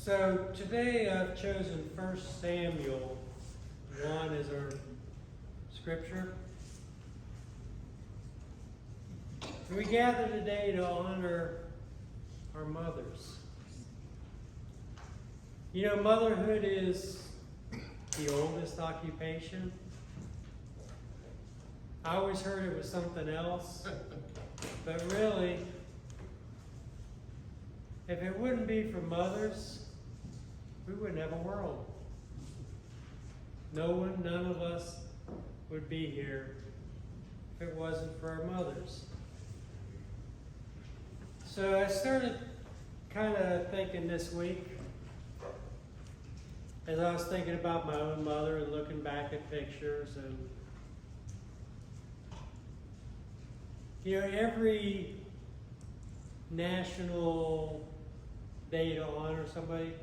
So today I've chosen 1 Samuel 1 as our scripture. We gather today to honor our mothers. You know, motherhood is the oldest occupation. I always heard it was something else, but really, if it wouldn't be for mothers, we wouldn't have a world. None of us would be here if it wasn't for our mothers. So I started kind of thinking this week, as I was thinking about my own mother and looking back at pictures, and you know, every national day to honor somebody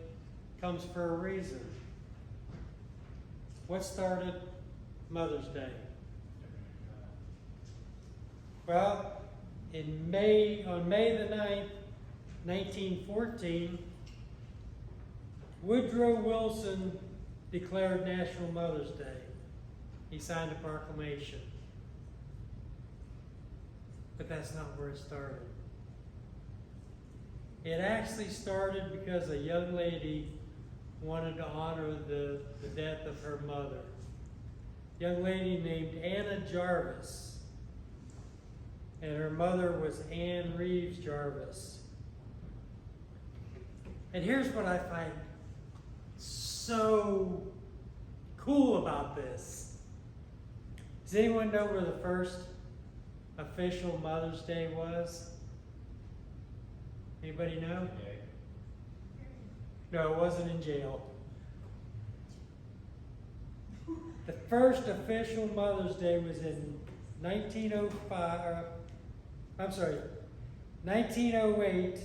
comes for a reason. What started Mother's Day? Well, on May the 9th, 1914, Woodrow Wilson declared National Mother's Day. He signed a proclamation. But that's not where it started. It actually started because a young lady wanted to honor the death of her mother. A young lady named Anna Jarvis. And her mother was Anne Reeves Jarvis. And here's what I find so cool about this. Does anyone know where the first official Mother's Day was? Anybody know? No, it wasn't in jail. The first official Mother's Day was in 1908,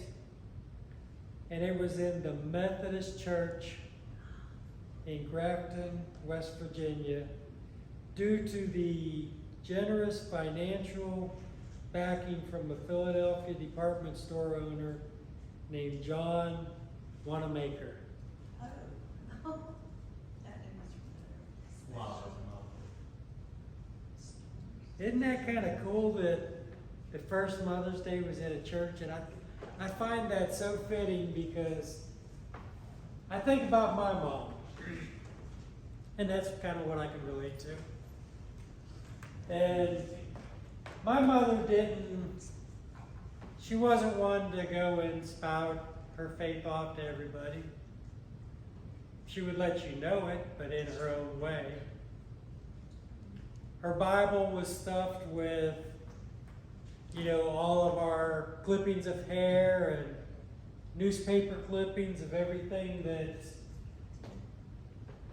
and it was in the Methodist Church in Grafton, West Virginia, due to the generous financial backing from a Philadelphia department store owner named John Wanamaker. Oh, that must Wow. Isn't that kind of cool that the first Mother's Day was in a church? And I find that so fitting because I think about my mom. And that's kind of what I can relate to. And my mother she wasn't one to go and spout her faith off to everybody. She would let you know it, but in her own way. Her Bible was stuffed with, you know, all of our clippings of hair and newspaper clippings of everything that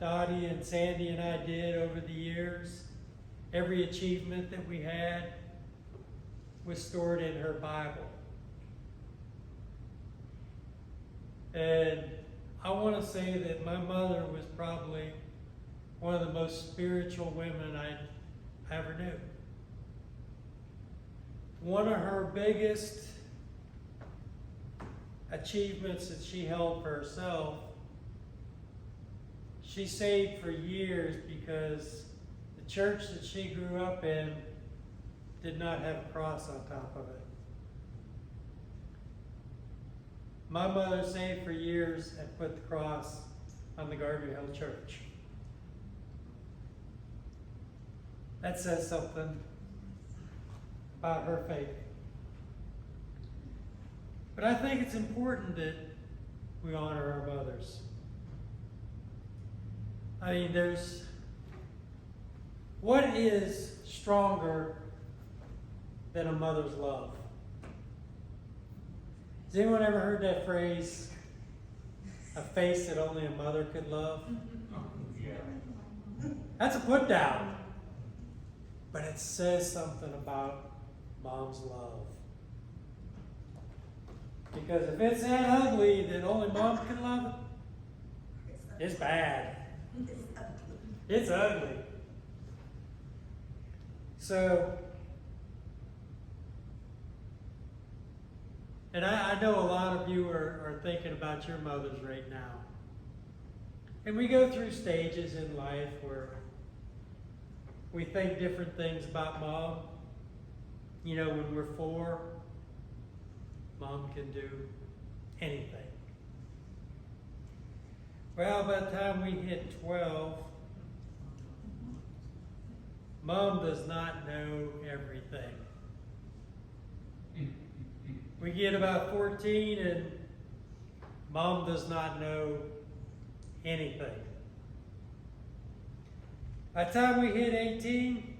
Dottie and Sandy and I did over the years. Every achievement that we had was stored in her Bible. And I want to say that my mother was probably one of the most spiritual women I ever knew. One of her biggest achievements that she held for herself, she saved for years because the church that she grew up in did not have a cross on top of it. My mother saved for years and put the cross on the Gardner Hill Church. That says something about her faith. But I think it's important that we honor our mothers. I mean, what is stronger than a mother's love? Has anyone ever heard that phrase, a face that only a mother could love? Yeah. That's a put down. But it says something about mom's love. Because if it's that ugly that only mom can love it, it's bad. It's ugly. So And I know a lot of you are thinking about your mothers right now. And we go through stages in life where we think different things about mom. You know, when we're 4, mom can do anything. Well, by the time we hit 12, mom does not know everything. We get about 14 and mom does not know anything. By the time we hit 18,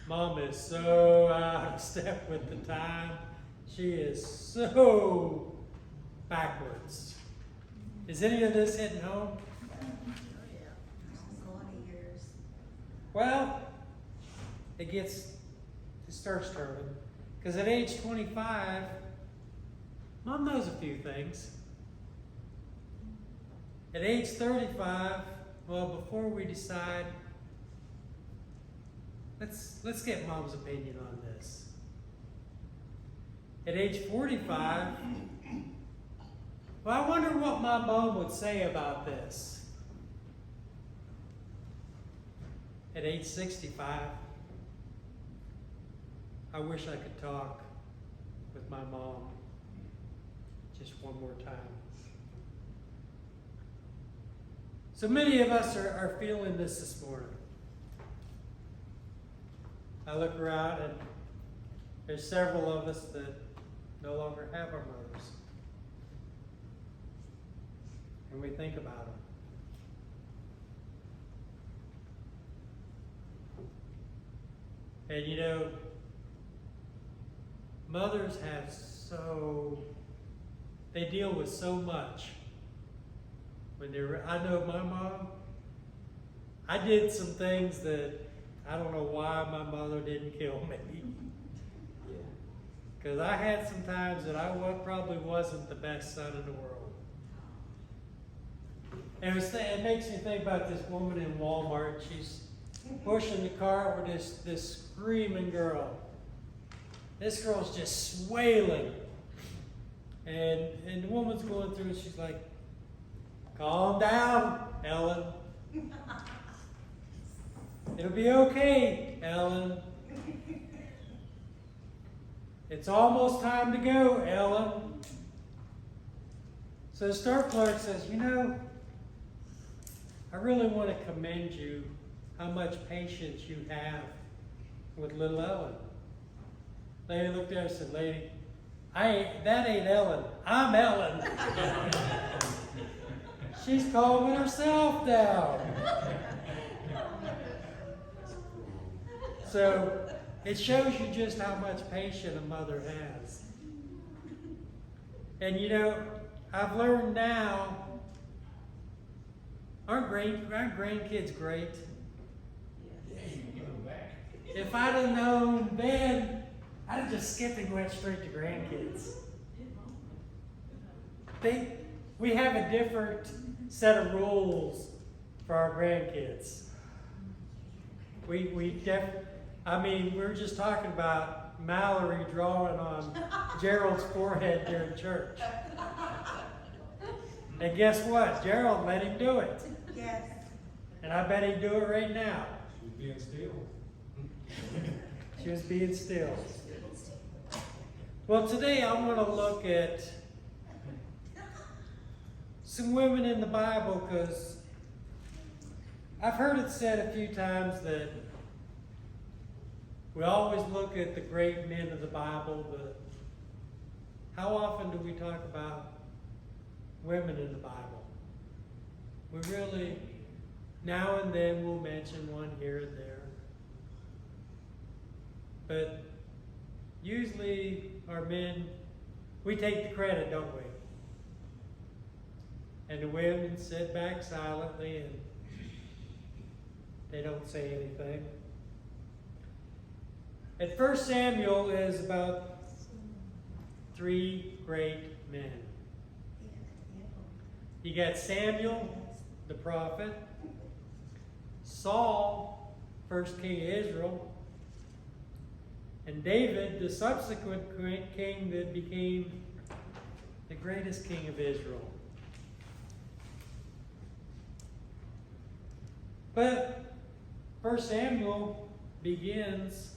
mom is so out of step with the time. She is so backwards. Is any of this hitting home? A lot of years. Well, it starts turning. Because at age 25, mom knows a few things. At age 35, well, before we decide, let's get mom's opinion on this. At age 45, well, I wonder what my mom would say about this. At age 65, I wish I could talk with my mom just one more time. So many of us are feeling this morning. I look around and there's several of us that no longer have our mothers. And we think about them. And you know, mothers have they deal with so much. I know my mom, I did some things that I don't know why my mother didn't kill me. Because I had some times that I probably wasn't the best son in the world. And it makes me think about this woman in Walmart. She's pushing the cart with this screaming girl. This girl's just wailing. And the woman's going through it. She's like, "Calm down, Ellen. It'll be okay, Ellen. It's almost time to go, Ellen." So the store clerk says, "You know, I really want to commend you how much patience you have with little Ellen." Lady looked at her and said, "Lady, that ain't Ellen. I'm Ellen." She's calming herself down. So it shows you just how much patience a mother has. And you know, I've learned now, aren't grandkids great? If I'd have known then, I'd have just skipped and went straight to grandkids. We have a different set of rules for our grandkids. We were just talking about Mallory drawing on Gerald's forehead during church. And guess what? Gerald let him do it. Yes. And I bet he'd do it right now. She's being still. She was being still. Well, today I want to look at some women in the Bible, because I've heard it said a few times that we always look at the great men of the Bible, but how often do we talk about women in the Bible? We really, now and then we'll mention one here and there. But usually our men, we take the credit, don't we? And the women sit back silently and they don't say anything. At 1 Samuel is about 3 great men. You got Samuel, the prophet, Saul, first king of Israel, And David, the subsequent king that became the greatest king of Israel. But 1 Samuel begins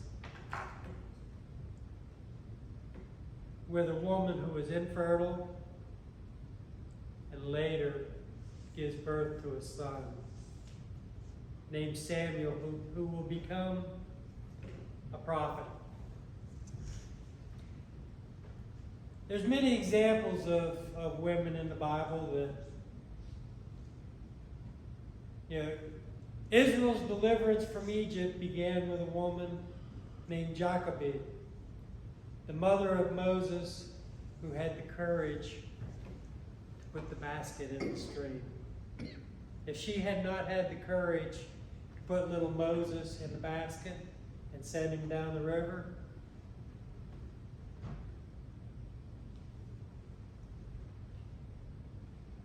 with a woman who was infertile and later gives birth to a son named Samuel, who will become a prophet. There's many examples of women in the Bible that, Israel's deliverance from Egypt began with a woman named Jochebed, the mother of Moses, who had the courage to put the basket in the stream. If she had not had the courage to put little Moses in the basket and send him down the river,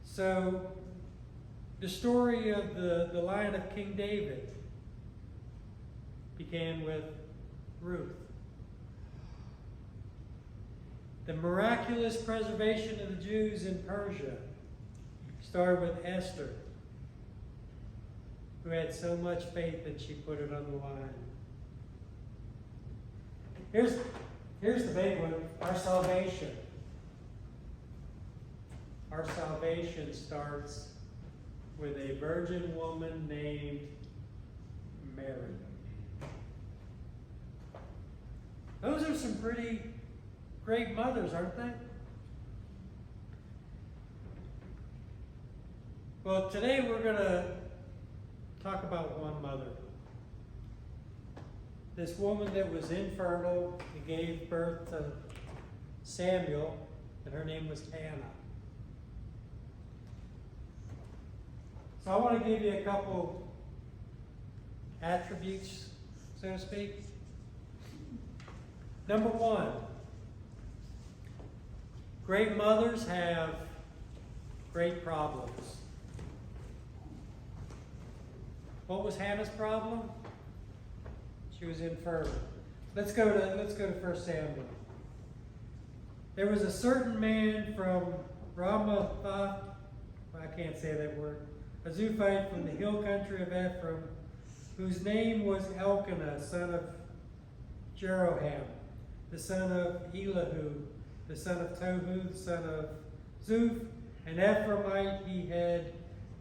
so the story of the line of King David began with Ruth. The miraculous preservation of the Jews in Persia started with Esther, who had so much faith that she put it on the line. Here's the big one, our salvation. Our salvation starts with a virgin woman named Mary. Those are some pretty great mothers, aren't they? Well, today we're going to talk about one mother. This woman that was infertile and gave birth to Samuel, and her name was Hannah. So I want to give you a couple attributes, so to speak. Number one, great mothers have great problems. What was Hannah's problem? She was infertile. Let's go to 1 Samuel. There was a certain man from Ramathath, I can't say that word, a Zuphite from the hill country of Ephraim, whose name was Elkanah, son of Jeroham, the son of Elihu, the son of Tohu, the son of Zuph, an Ephraimite. He had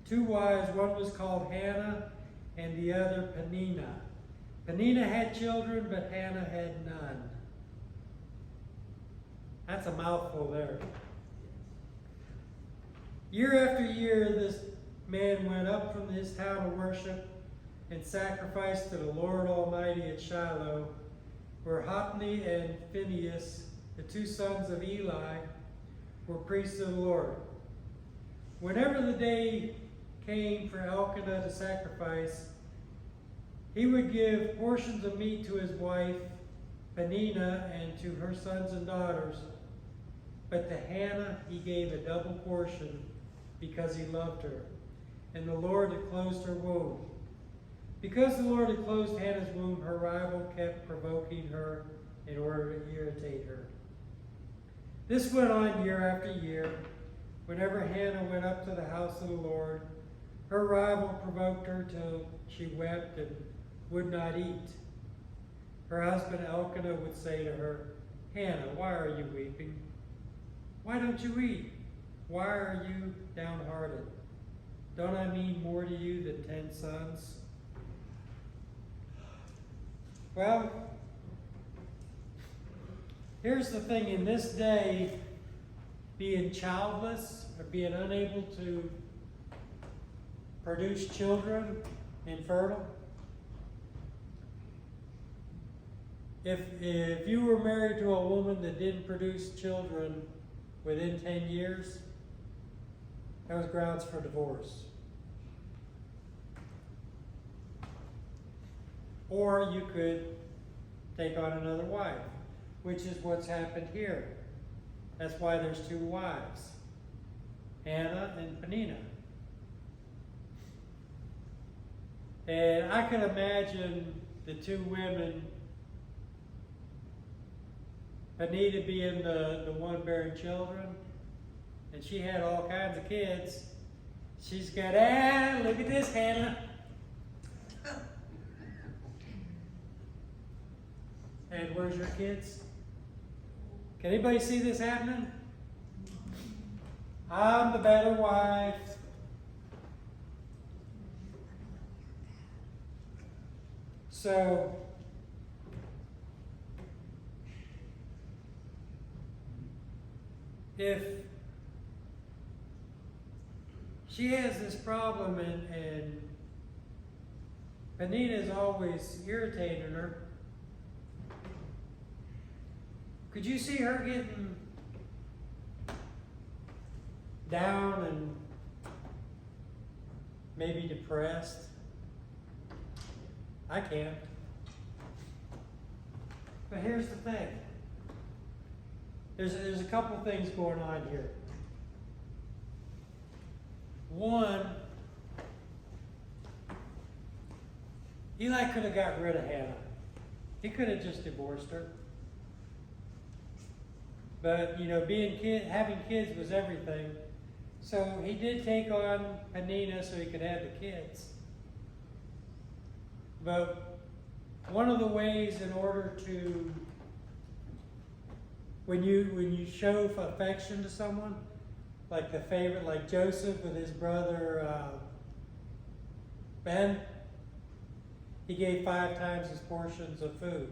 two wives. One was called Hannah, and the other Peninnah. Peninnah had children, but Hannah had none. That's a mouthful there. Year after year, this man went up from his town of worship and sacrificed to the Lord Almighty at Shiloh, where Hophni and Phinehas, the two sons of Eli, were priests of the Lord. Whenever the day came for Elkanah to sacrifice, he would give portions of meat to his wife, Peninnah, and to her sons and daughters. But to Hannah he gave a double portion because he loved her, and the Lord had closed her womb. Because the Lord had closed Hannah's womb, her rival kept provoking her in order to irritate her. This went on year after year. Whenever Hannah went up to the house of the Lord, her rival provoked her till she wept and would not eat. Her husband Elkanah would say to her, "Hannah, why are you weeping? Why don't you eat? Why are you downhearted? Don't I mean more to you than 10 sons?" Well, here's the thing. In this day, being childless or being unable to produce children, infertile, if you were married to a woman that didn't produce children within 10 years, that was grounds for divorce. Or you could take on another wife, which is what's happened here. That's why there's two wives, Hannah and Peninnah. And I can imagine the two women Anita being the one bearing children, and she had all kinds of kids. She's got, look at this, Hannah. And where's your kids? Can anybody see this happening? I'm the better wife. So, if she has this problem and Anita's always irritating her, could you see her getting down and maybe depressed? I can't. But here's the thing. There's a couple things going on here. One, Eli could have got rid of Hannah. He could have just divorced her. But, having kids was everything. So he did take on Penina so he could have the kids. But one of the ways in order to, when you show affection to someone, like the favorite, like Joseph with his brother Ben, he gave 5 times his portions of food.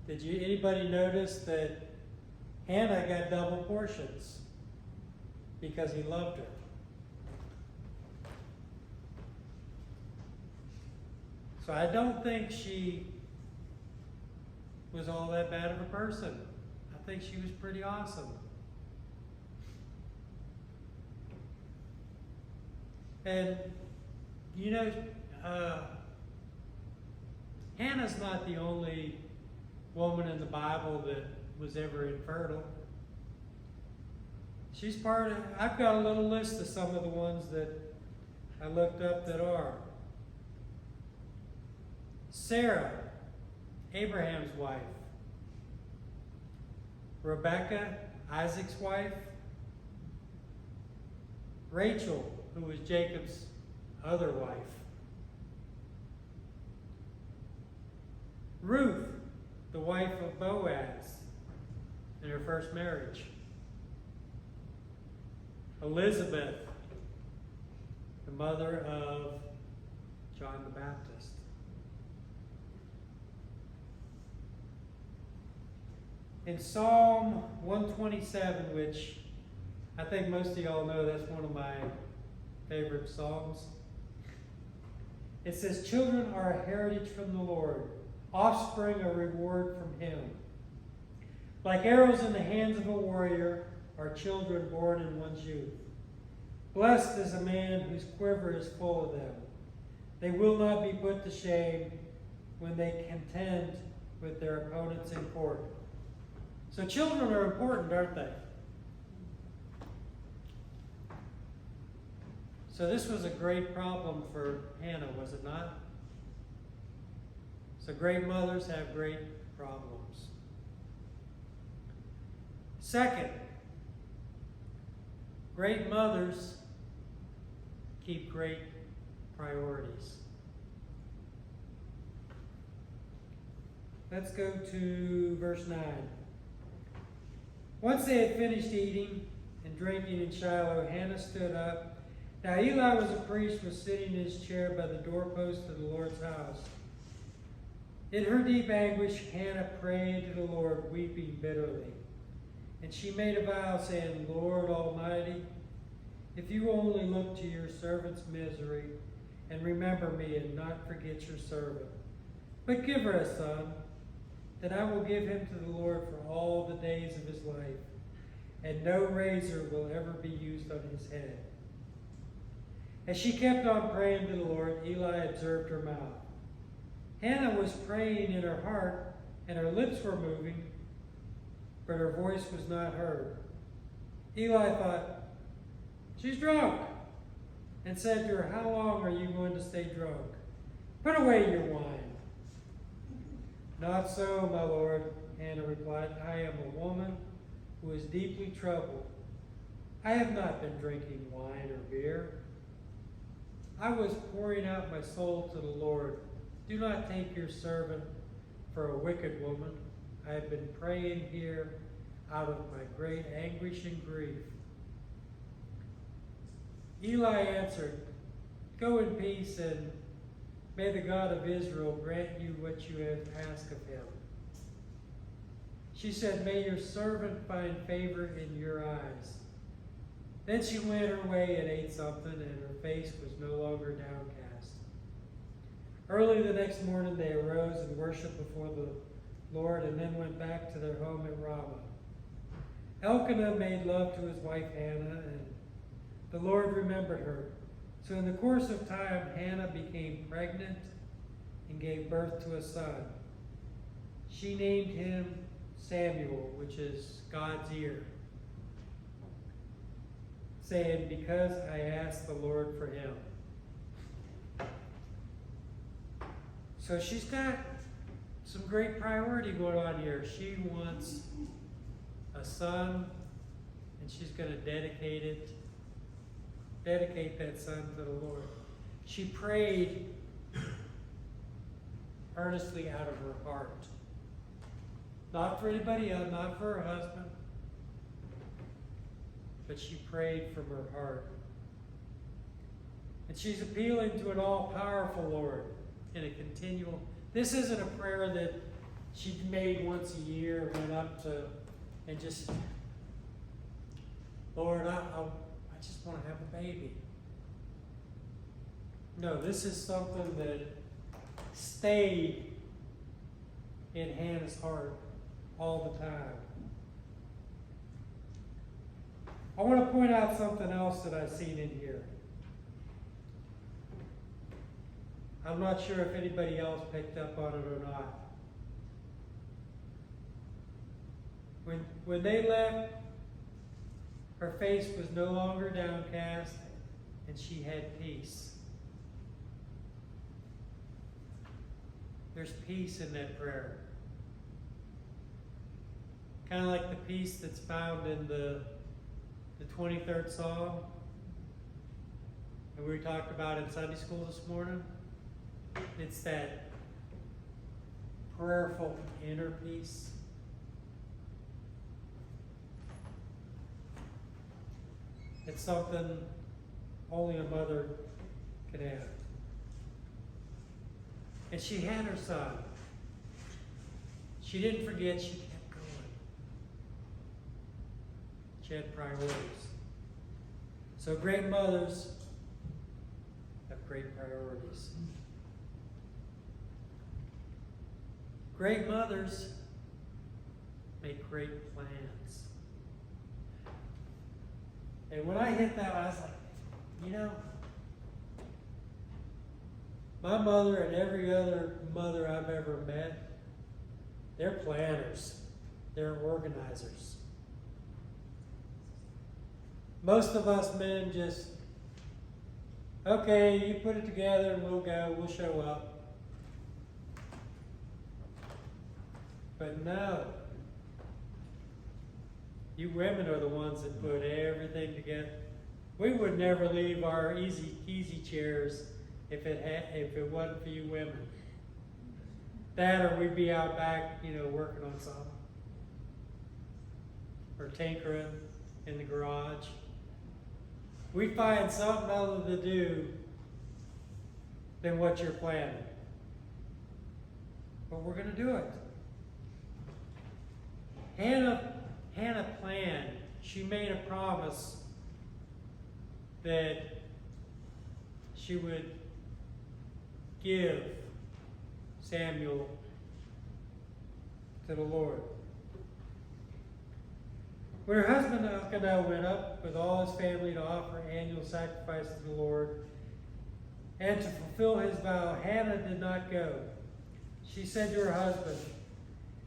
Did anybody notice that Hannah got double portions because he loved her? So I don't think she was all that bad of a person. I think she was pretty awesome. And, Hannah's not the only woman in the Bible that was ever infertile. She's I've got a little list of some of the ones that I looked up that are. Sarah, Abraham's wife. Rebecca, Isaac's wife. Rachel, who was Jacob's other wife. Ruth, the wife of Boaz in her first marriage. Elizabeth, the mother of John the Baptist. In Psalm 127, which I think most of y'all know, that's one of my favorite psalms. It says, "Children are a heritage from the Lord, offspring a reward from Him. Like arrows in the hands of a warrior are children born in one's youth. Blessed is a man whose quiver is full of them. They will not be put to shame when they contend with their opponents in court." So children are important, aren't they? So this was a great problem for Hannah, was it not? So great mothers have great problems. Second, great mothers keep great priorities. Let's go to verse 9. Once they had finished eating and drinking in Shiloh, Hannah stood up. Now Eli was a priest, was sitting in his chair by the doorpost of the Lord's house. In her deep anguish, Hannah prayed to the Lord, weeping bitterly. And she made a vow, saying, "Lord Almighty, if you only look to your servant's misery and remember me and not forget your servant, but give her a son, then I will give him to the Lord for all the days of his life, and no razor will ever be used on his head." As she kept on praying to the Lord, Eli observed her mouth. Hannah was praying in her heart, and her lips were moving, but her voice was not heard. Eli thought, "She's drunk," and said to her, "How long are you going to stay drunk? Put away your wine." Not so, my lord, Hannah replied. I am a woman who is deeply troubled. I have not been drinking wine or beer. I was pouring out my soul to the Lord. Do not take your servant for a wicked woman. I have been praying here out of my great anguish and grief. Eli answered, Go in peace, and may the God of Israel grant you what you have asked of him. She said, May your servant find favor in your eyes. Then she went her way and ate something, and her face was no longer downcast. Early the next morning they arose and worshipped before the Lord, and then went back to their home at Ramah. Elkanah made love to his wife Hannah, and the Lord remembered her. So in the course of time, Hannah became pregnant and gave birth to a son. She named him Samuel, which is God's ear, saying, Because I asked the Lord for him. So she's got some great priority going on here. She wants a son, and she's going to dedicate that son to the Lord. She prayed earnestly out of her heart. Not for anybody else, not for her husband, but she prayed from her heart. And she's appealing to an all-powerful Lord in a continual. This isn't a prayer that she made once a year, went up to, and just, Lord, I just want to have a baby. No, this is something that stayed in Hannah's heart all the time. I want to point out something else that I've seen in here. I'm not sure if anybody else picked up on it or not. When they left, her face was no longer downcast, and she had peace. There's peace in that prayer. Kind of like the peace that's found in the 23rd Psalm, and we talked about in Sunday school this morning. It's that prayerful inner peace. It's something only a mother can have. And she had her son. She didn't forget, she kept going. She had priorities. So great mothers have great priorities. Great mothers make great plans. And when I hit that, I was like, my mother and every other mother I've ever met, they're planners. They're organizers. Most of us men just, okay, you put it together and we'll go, we'll show up. But no. You women are the ones that put everything together. We would never leave our easy chairs if it wasn't for you women. That, or we'd be out back, working on something. Or tinkering in the garage. We'd find something other to do than what you're planning. But we're going to do it. Hannah planned. She made a promise that she would give Samuel to the Lord. When her husband Elkanah went up with all his family to offer annual sacrifice to the Lord and to fulfill his vow, Hannah did not go. She said to her husband,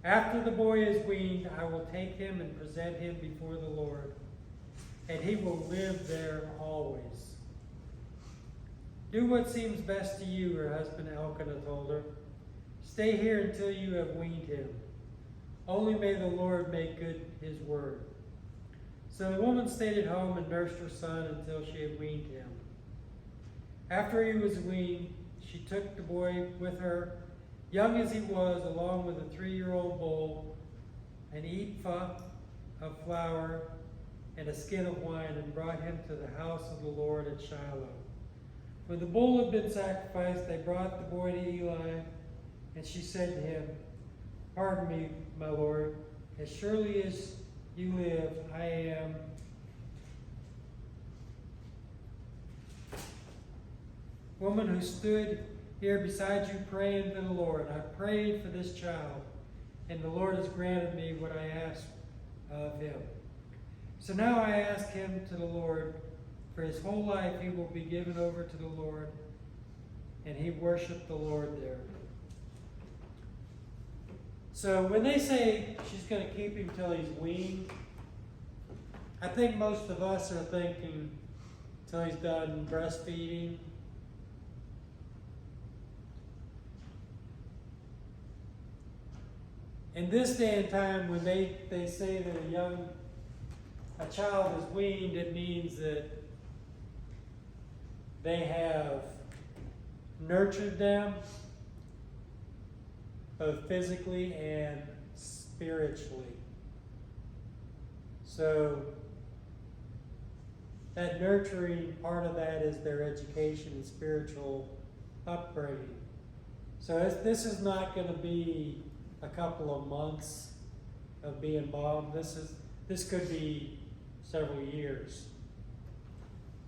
After the boy is weaned, I will take him and present him before the Lord, and he will live there always. Do what seems best to you, her husband Elkanah told her. Stay here until you have weaned him. Only may the Lord make good his word. So the woman stayed at home and nursed her son until she had weaned him. After he was weaned, she took the boy with her, young as he was, along with a 3-year-old bull, an ephah of flour, and a skin of wine, and brought him to the house of the Lord at Shiloh. When the bull had been sacrificed, they brought the boy to Eli, and she said to him, "Pardon me, my lord, as surely as you live, I am woman who stood here beside you praying to the Lord. I prayed for this child, and the Lord has granted me what I asked of him. So now I ask him to the Lord. For his whole life he will be given over to the Lord." And he worshiped the Lord there. So when they say she's going to keep him till he's weaned, I think most of us are thinking till he's done breastfeeding. In this day and time, when they say that a child is weaned, it means that they have nurtured them both physically and spiritually. So that nurturing part of that is their education and spiritual upbringing. So this is not going to be a couple of months of being mom. This could be several years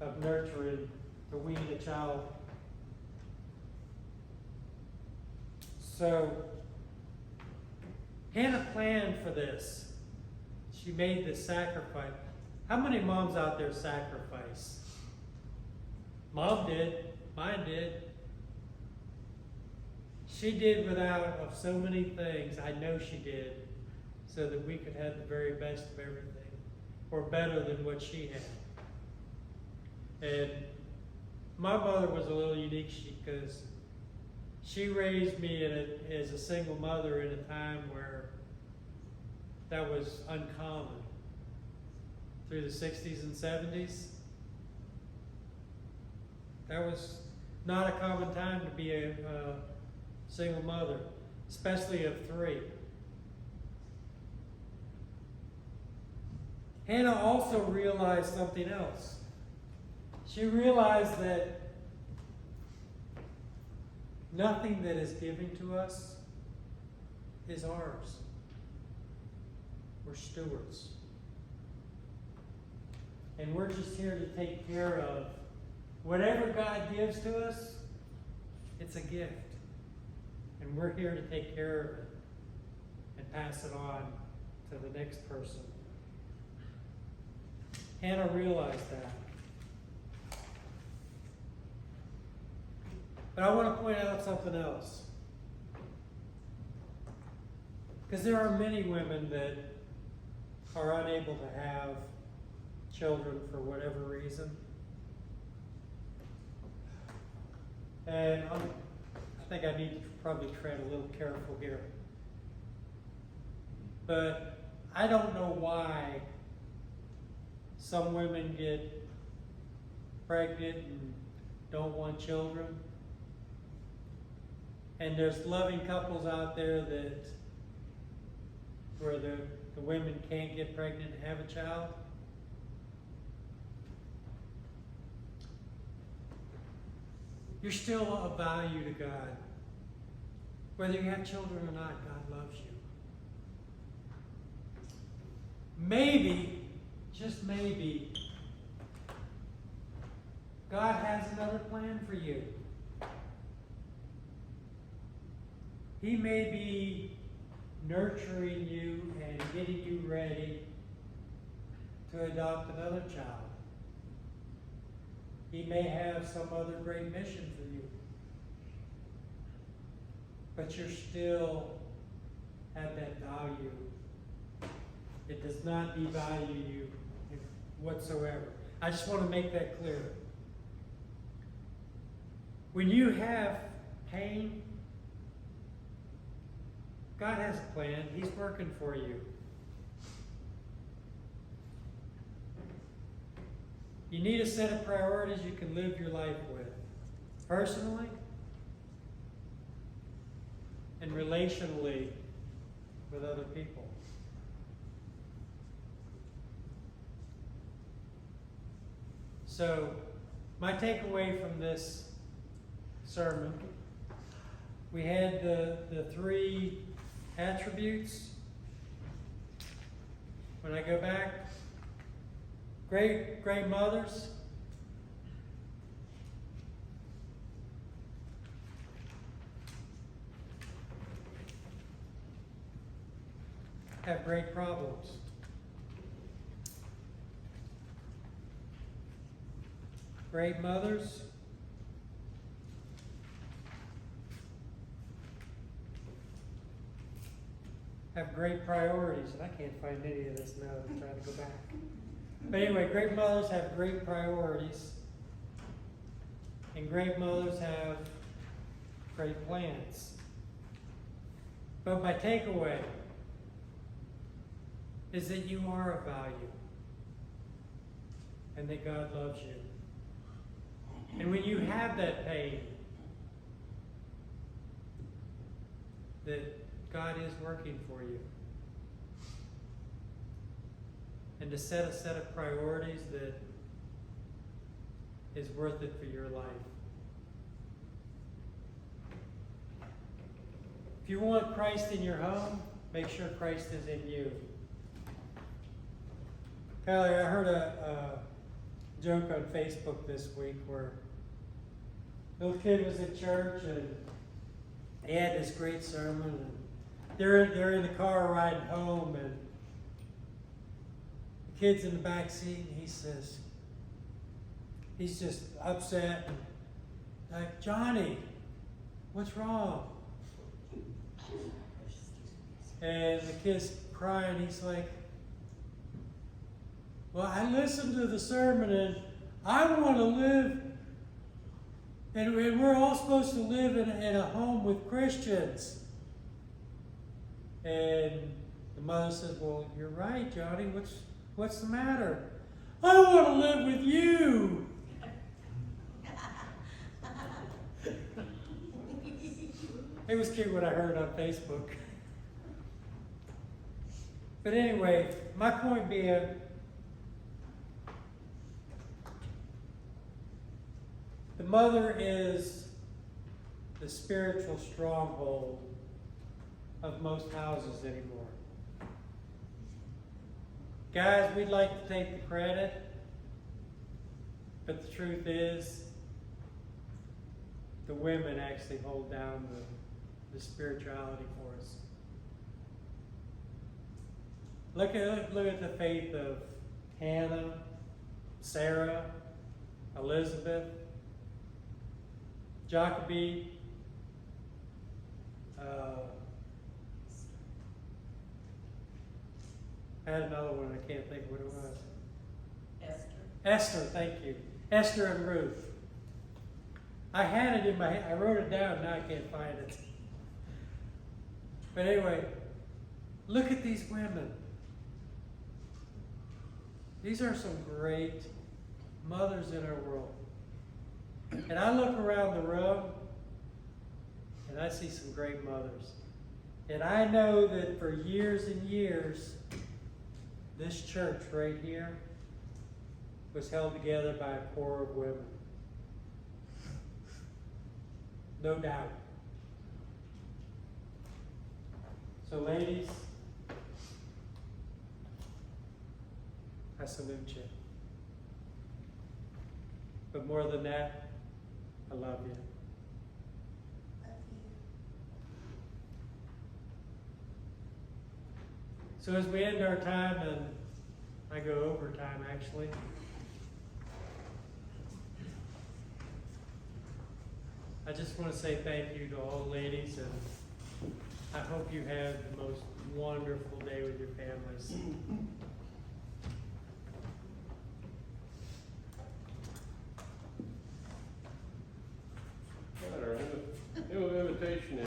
of nurturing to wean a child. So Hannah planned for this. She made this sacrifice. How many moms out there sacrifice? Mom did. Mine did. She did without of so many things. I know she did, so that we could have the very best of everything, or better than what she had. And my mother was a little unique because she raised me as a single mother in a time where that was uncommon. Through the 60s and 70s, that was not a common time to be a single mother, especially of 3. Hannah also realized something else. She realized that nothing that is given to us is ours. We're stewards. And we're just here to take care of whatever God gives to us. It's a gift. And we're here to take care of it and pass it on to the next person. Hannah realized that. But I want to point out something else. Because there are many women that are unable to have children for whatever reason. And I think I need to probably tread a little careful here. But I don't know why some women get pregnant and don't want children. And there's loving couples out there where the women can't get pregnant and have a child. You're still of value to God. Whether you have children or not, God loves you. Maybe, just maybe, God has another plan for you. He may be nurturing you and getting you ready to adopt another child. He may have some other great mission for you. But you're still at that value. It does not devalue you whatsoever. I just want to make that clear. When you have pain, God has a plan. He's working for you. You need a set of priorities you can live your life with, personally and relationally with other people. So, my takeaway from this sermon, we had the three attributes. When I go back, great mothers, have great problems. Great mothers have great priorities, and I can't find any of this now that I'm trying to go back. But anyway, great mothers have great priorities, and great mothers have great plans. But my takeaway is that you are of value, and that God loves you. And when you have that pain, that God is working for you. And to set a set of priorities that is worth it for your life. If you want Christ in your home, make sure Christ is in you. Kylie, I heard a joke on Facebook this week where a little kid was at church and he had this great sermon, and they're in the car riding home, and the kid's in the back seat, and he says, he's just upset, and like, Johnny, what's wrong? And the kid's crying. He's like, well, I listened to the sermon, and I want to live, and we're all supposed to live in a home with Christians. And the mother says, well, you're right, Johnny. What's the matter? I want to live with you. It was cute what I heard on Facebook. But anyway, my point being, the mother is the spiritual stronghold of most houses anymore. Guys, we'd like to take the credit, but the truth is, the women actually hold down the spirituality for us. Look at the faith of Hannah, Sarah, Elizabeth, Jochebed, I had another one, I can't think of what it was. Esther, thank you. Esther and Ruth. I had it in my head, I wrote it down, now I can't find it. But anyway, look at these women. These are some great mothers in our world. And I look around the room, and I see some great mothers. And I know that for years and years, this church right here was held together by a core of women. No doubt. So ladies, I salute you. But more than that, I love you. So as we end our time, and I go over time actually, I just want to say thank you to all the ladies, and I hope you have the most wonderful day with your families. Our invitation